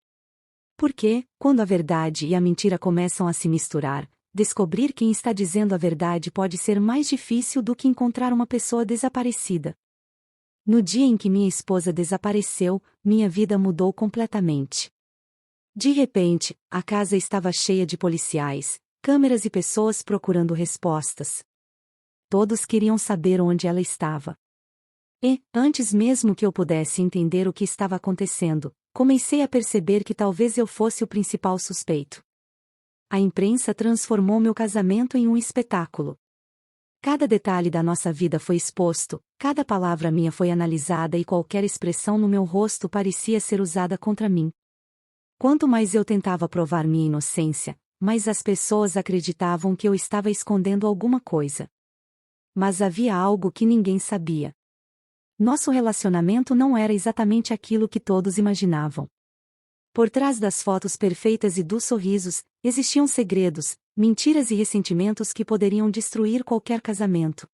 A: Porque, quando a verdade e a mentira começam a se misturar, descobrir quem está dizendo a verdade pode ser mais difícil do que encontrar uma pessoa desaparecida. No dia em que minha esposa desapareceu, minha vida mudou completamente. De repente, a casa estava cheia de policiais, câmeras e pessoas procurando respostas. Todos queriam saber onde ela estava. E, antes mesmo que eu pudesse entender o que estava acontecendo, comecei a perceber que talvez eu fosse o principal suspeito. A imprensa transformou meu casamento em um espetáculo. Cada detalhe da nossa vida foi exposto, cada palavra minha foi analisada e qualquer expressão no meu rosto parecia ser usada contra mim. Quanto mais eu tentava provar minha inocência, mais as pessoas acreditavam que eu estava escondendo alguma coisa. Mas havia algo que ninguém sabia. Nosso relacionamento não era exatamente aquilo que todos imaginavam. Por trás das fotos perfeitas e dos sorrisos, existiam segredos, mentiras e ressentimentos que poderiam destruir qualquer casamento.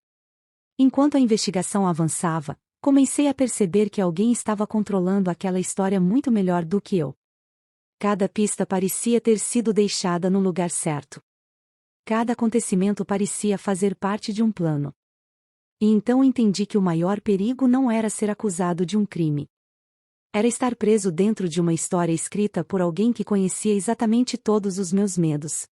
A: Enquanto a investigação avançava, comecei a perceber que alguém estava controlando aquela história muito melhor do que eu. Cada pista parecia ter sido deixada no lugar certo. Cada acontecimento parecia fazer parte de um plano. E então entendi que o maior perigo não era ser acusado de um crime. Era estar preso dentro de uma história escrita por alguém que conhecia exatamente todos os meus medos.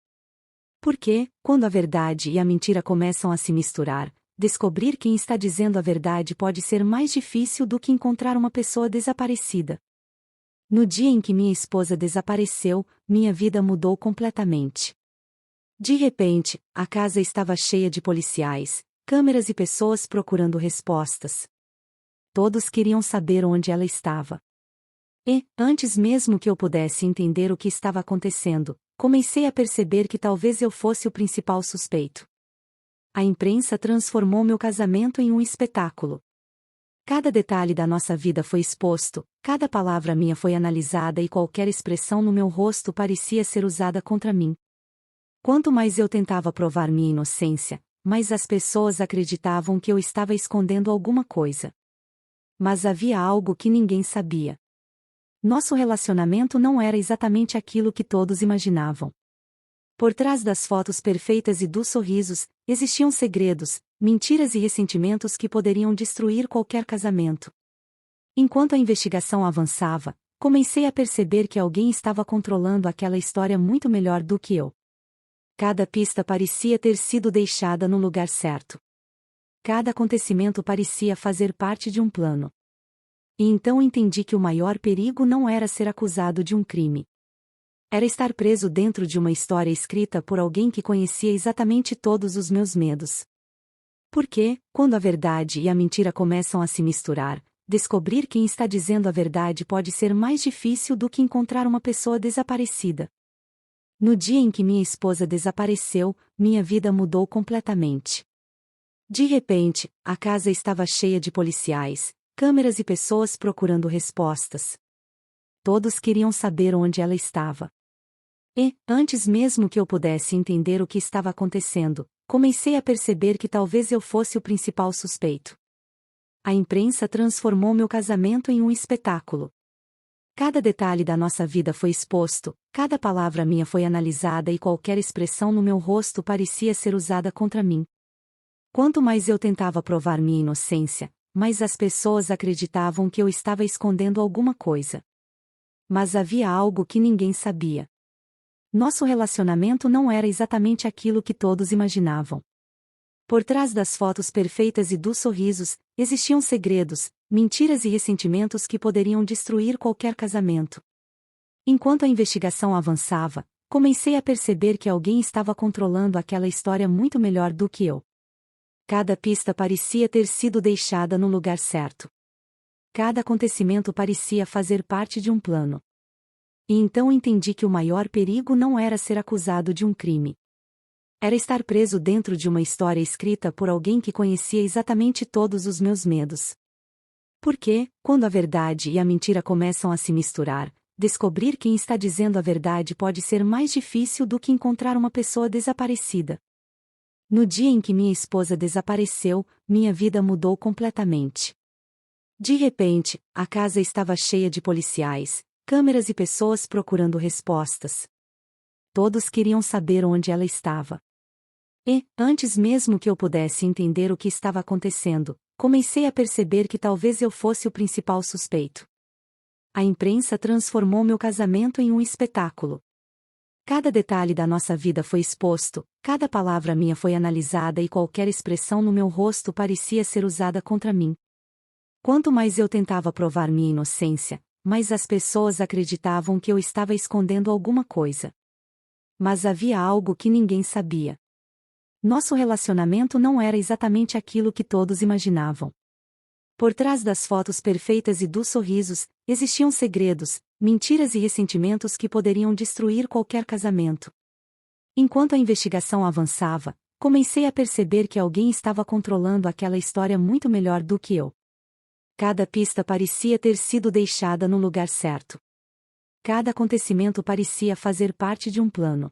A: Porque, quando a verdade e a mentira começam a se misturar, descobrir quem está dizendo a verdade pode ser mais difícil do que encontrar uma pessoa desaparecida. No dia em que minha esposa desapareceu, minha vida mudou completamente. De repente, a casa estava cheia de policiais, câmeras e pessoas procurando respostas. Todos queriam saber onde ela estava. E, antes mesmo que eu pudesse entender o que estava acontecendo, comecei a perceber que talvez eu fosse o principal suspeito. A imprensa transformou meu casamento em um espetáculo. Cada detalhe da nossa vida foi exposto, cada palavra minha foi analisada e qualquer expressão no meu rosto parecia ser usada contra mim. Quanto mais eu tentava provar minha inocência, mais as pessoas acreditavam que eu estava escondendo alguma coisa. Mas havia algo que ninguém sabia. Nosso relacionamento não era exatamente aquilo que todos imaginavam. Por trás das fotos perfeitas e dos sorrisos, existiam segredos, mentiras e ressentimentos que poderiam destruir qualquer casamento. Enquanto a investigação avançava, comecei a perceber que alguém estava controlando aquela história muito melhor do que eu. Cada pista parecia ter sido deixada no lugar certo. Cada acontecimento parecia fazer parte de um plano. E então entendi que o maior perigo não era ser acusado de um crime. Era estar preso dentro de uma história escrita por alguém que conhecia exatamente todos os meus medos. Porque, quando a verdade e a mentira começam a se misturar, descobrir quem está dizendo a verdade pode ser mais difícil do que encontrar uma pessoa desaparecida. No dia em que minha esposa desapareceu, minha vida mudou completamente. De repente, a casa estava cheia de policiais, câmeras e pessoas procurando respostas. Todos queriam saber onde ela estava. E, antes mesmo que eu pudesse entender o que estava acontecendo, comecei a perceber que talvez eu fosse o principal suspeito. A imprensa transformou meu casamento em um espetáculo. Cada detalhe da nossa vida foi exposto, cada palavra minha foi analisada e qualquer expressão no meu rosto parecia ser usada contra mim. Quanto mais eu tentava provar minha inocência, mais as pessoas acreditavam que eu estava escondendo alguma coisa. Mas havia algo que ninguém sabia. Nosso relacionamento não era exatamente aquilo que todos imaginavam. Por trás das fotos perfeitas e dos sorrisos, existiam segredos, mentiras e ressentimentos que poderiam destruir qualquer casamento. Enquanto a investigação avançava, comecei a perceber que alguém estava controlando aquela história muito melhor do que eu. Cada pista parecia ter sido deixada no lugar certo. Cada acontecimento parecia fazer parte de um plano. E então entendi que o maior perigo não era ser acusado de um crime. Era estar preso dentro de uma história escrita por alguém que conhecia exatamente todos os meus medos. Porque, quando a verdade e a mentira começam a se misturar, descobrir quem está dizendo a verdade pode ser mais difícil do que encontrar uma pessoa desaparecida. No dia em que minha esposa desapareceu, minha vida mudou completamente. De repente, a casa estava cheia de policiais, câmeras e pessoas procurando respostas. Todos queriam saber onde ela estava. E, antes mesmo que eu pudesse entender o que estava acontecendo, comecei a perceber que talvez eu fosse o principal suspeito. A imprensa transformou meu casamento em um espetáculo. Cada detalhe da nossa vida foi exposto, cada palavra minha foi analisada e qualquer expressão no meu rosto parecia ser usada contra mim. Quanto mais eu tentava provar minha inocência, mais as pessoas acreditavam que eu estava escondendo alguma coisa. Mas havia algo que ninguém sabia. Nosso relacionamento não era exatamente aquilo que todos imaginavam. Por trás das fotos perfeitas e dos sorrisos, existiam segredos, mentiras e ressentimentos que poderiam destruir qualquer casamento. Enquanto a investigação avançava, comecei a perceber que alguém estava controlando aquela história muito melhor do que eu. Cada pista parecia ter sido deixada no lugar certo. Cada acontecimento parecia fazer parte de um plano.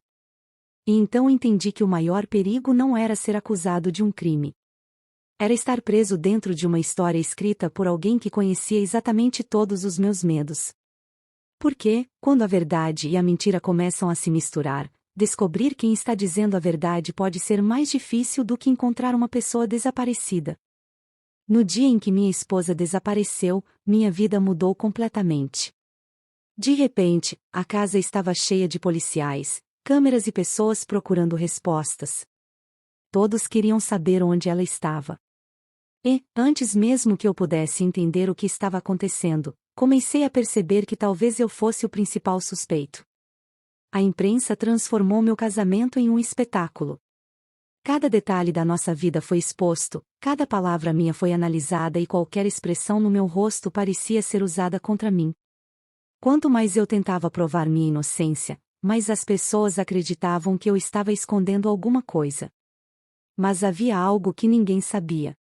A: E então entendi que o maior perigo não era ser acusado de um crime. Era estar preso dentro de uma história escrita por alguém que conhecia exatamente todos os meus medos. Porque, quando a verdade e a mentira começam a se misturar, descobrir quem está dizendo a verdade pode ser mais difícil do que encontrar uma pessoa desaparecida. No dia em que minha esposa desapareceu, minha vida mudou completamente. De repente, a casa estava cheia de policiais, câmeras e pessoas procurando respostas. Todos queriam saber onde ela estava. E, antes mesmo que eu pudesse entender o que estava acontecendo, comecei a perceber que talvez eu fosse o principal suspeito. A imprensa transformou meu casamento em um espetáculo. Cada detalhe da nossa vida foi exposto, cada palavra minha foi analisada e qualquer expressão no meu rosto parecia ser usada contra mim. Quanto mais eu tentava provar minha inocência, mais as pessoas acreditavam que eu estava escondendo alguma coisa. Mas havia algo que ninguém sabia.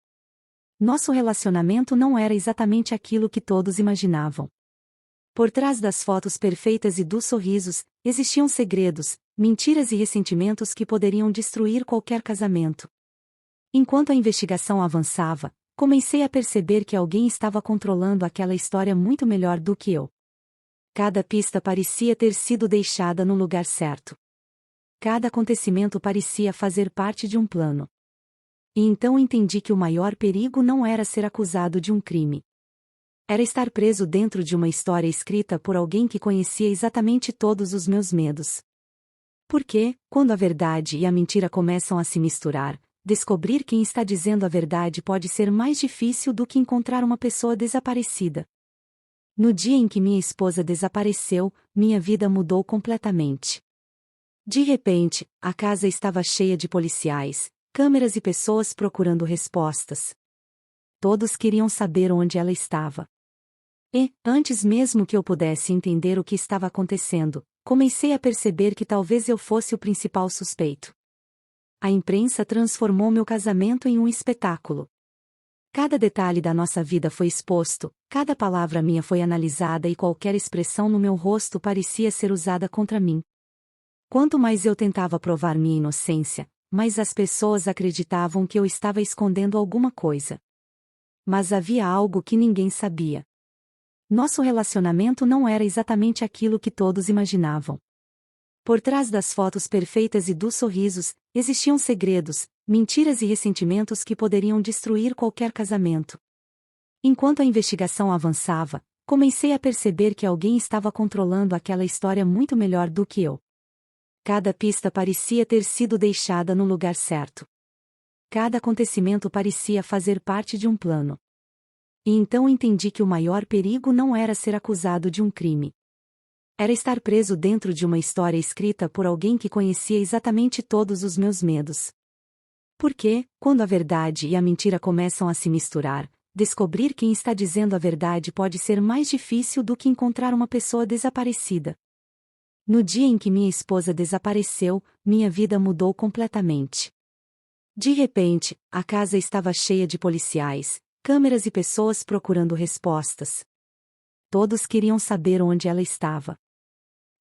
A: Nosso relacionamento não era exatamente aquilo que todos imaginavam. Por trás das fotos perfeitas e dos sorrisos, existiam segredos, mentiras e ressentimentos que poderiam destruir qualquer casamento. Enquanto a investigação avançava, comecei a perceber que alguém estava controlando aquela história muito melhor do que eu. Cada pista parecia ter sido deixada no lugar certo. Cada acontecimento parecia fazer parte de um plano. E então entendi que o maior perigo não era ser acusado de um crime. Era estar preso dentro de uma história escrita por alguém que conhecia exatamente todos os meus medos. Porque, quando a verdade e a mentira começam a se misturar, descobrir quem está dizendo a verdade pode ser mais difícil do que encontrar uma pessoa desaparecida. No dia em que minha esposa desapareceu, minha vida mudou completamente. De repente, a casa estava cheia de policiais, câmeras e pessoas procurando respostas. Todos queriam saber onde ela estava. E, antes mesmo que eu pudesse entender o que estava acontecendo, comecei a perceber que talvez eu fosse o principal suspeito. A imprensa transformou meu casamento em um espetáculo. Cada detalhe da nossa vida foi exposto, cada palavra minha foi analisada e qualquer expressão no meu rosto parecia ser usada contra mim. Quanto mais eu tentava provar minha inocência, mais as pessoas acreditavam que eu estava escondendo alguma coisa. Mas havia algo que ninguém sabia. Nosso relacionamento não era exatamente aquilo que todos imaginavam. Por trás das fotos perfeitas e dos sorrisos, existiam segredos, mentiras e ressentimentos que poderiam destruir qualquer casamento. Enquanto a investigação avançava, comecei a perceber que alguém estava controlando aquela história muito melhor do que eu. Cada pista parecia ter sido deixada no lugar certo. Cada acontecimento parecia fazer parte de um plano. E então entendi que o maior perigo não era ser acusado de um crime. Era estar preso dentro de uma história escrita por alguém que conhecia exatamente todos os meus medos. Porque, quando a verdade e a mentira começam a se misturar, descobrir quem está dizendo a verdade pode ser mais difícil do que encontrar uma pessoa desaparecida. No dia em que minha esposa desapareceu, minha vida mudou completamente. De repente, a casa estava cheia de policiais, câmeras e pessoas procurando respostas. Todos queriam saber onde ela estava.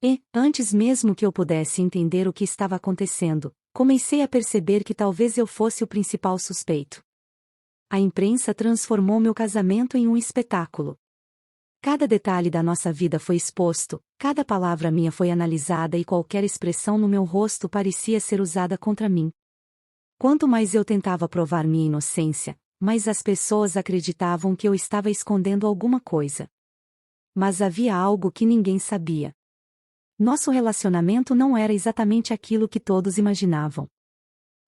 A: E, antes mesmo que eu pudesse entender o que estava acontecendo, comecei a perceber que talvez eu fosse o principal suspeito. A imprensa transformou meu casamento em um espetáculo. Cada detalhe da nossa vida foi exposto, cada palavra minha foi analisada e qualquer expressão no meu rosto parecia ser usada contra mim. Quanto mais eu tentava provar minha inocência, mais as pessoas acreditavam que eu estava escondendo alguma coisa. Mas havia algo que ninguém sabia. Nosso relacionamento não era exatamente aquilo que todos imaginavam.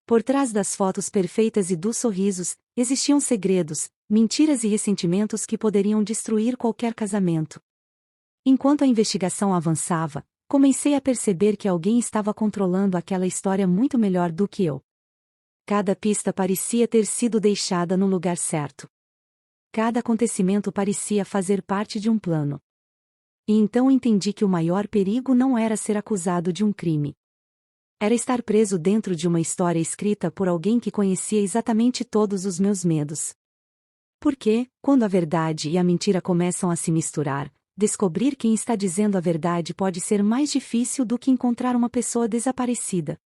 A: Por trás das fotos perfeitas e dos sorrisos, existiam segredos, mentiras e ressentimentos que poderiam destruir qualquer casamento. Enquanto a investigação avançava, comecei a perceber que alguém estava controlando aquela história muito melhor do que eu. Cada pista parecia ter sido deixada no lugar certo. Cada acontecimento parecia fazer parte de um plano. E então entendi que o maior perigo não era ser acusado de um crime. Era estar preso dentro de uma história escrita por alguém que conhecia exatamente todos os meus medos. Porque, quando a verdade e a mentira começam a se misturar, descobrir quem está dizendo a verdade pode ser mais difícil do que encontrar uma pessoa desaparecida.